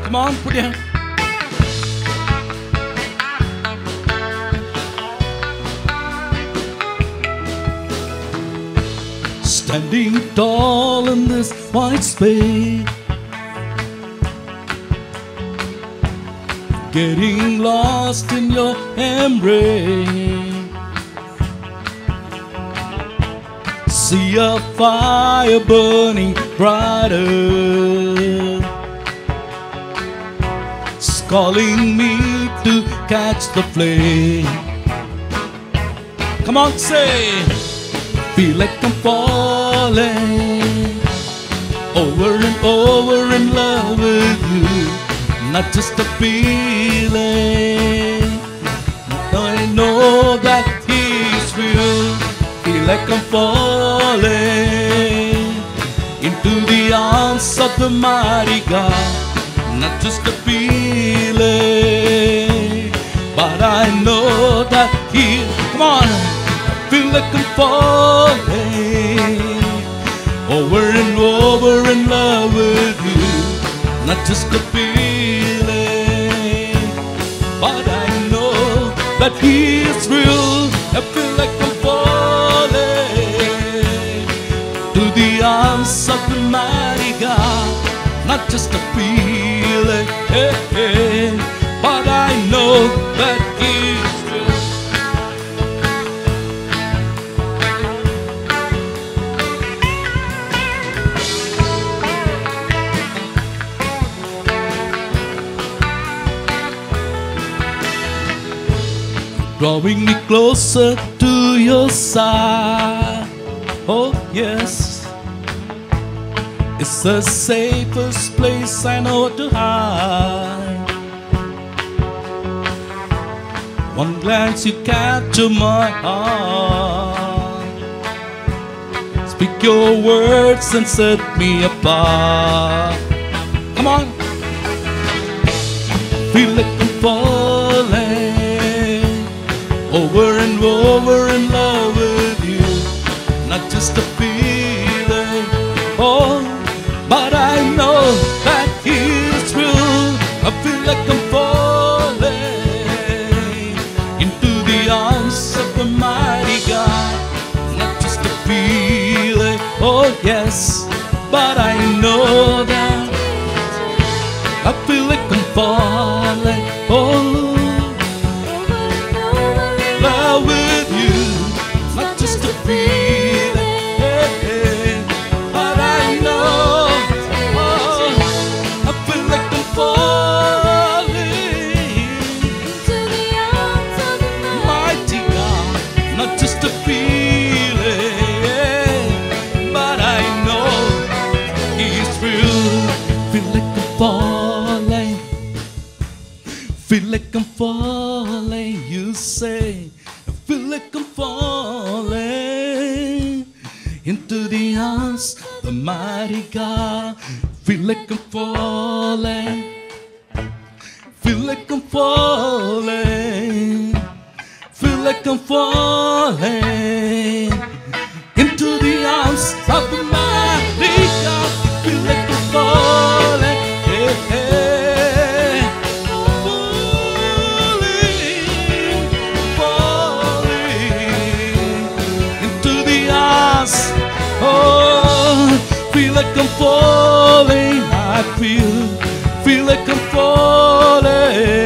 Come on, put your hand. Standing tall in this wide space, getting lost in your embrace. See a fire burning brighter, it's calling me to catch the flame. Come on, say, feel like I'm falling over and over in love with you. Not just a feeling, I know that He's real. Feel like I'm falling into the arms of the mighty God. Not just a feeling, but I know that He, come on, I feel like I'm falling over and over in love with you. Not just a feeling, but I know that He is real. I feel like I'm falling to the arms of the mighty God. Not just a feeling, but I know that He is real. Drawing me closer to your side. Oh yes, it's the safest place I know to hide. One glance you capture my heart. Speak your words and set me apart. Come on, feel like I'm falling over and over in love with you. Not just a feeling, oh, but I know that He is real. I feel like I'm falling into the arms of the mighty God. Not just a feeling, oh yes, but I know that I feel like I'm falling, oh, love with you. Not just a feeling, but I know, oh, I feel like I'm falling into the arms of the mighty God. Not just a feeling, but I know He's real. Feel like I'm falling, feel like I'm falling, you say. I feel like I'm falling into the arms of the mighty God. Feel like I'm falling, feel like I'm falling, feel like I'm falling into the arms of the mighty God. Feel like I'm falling, yeah, yeah. Oh, feel like I'm falling. I feel like I'm falling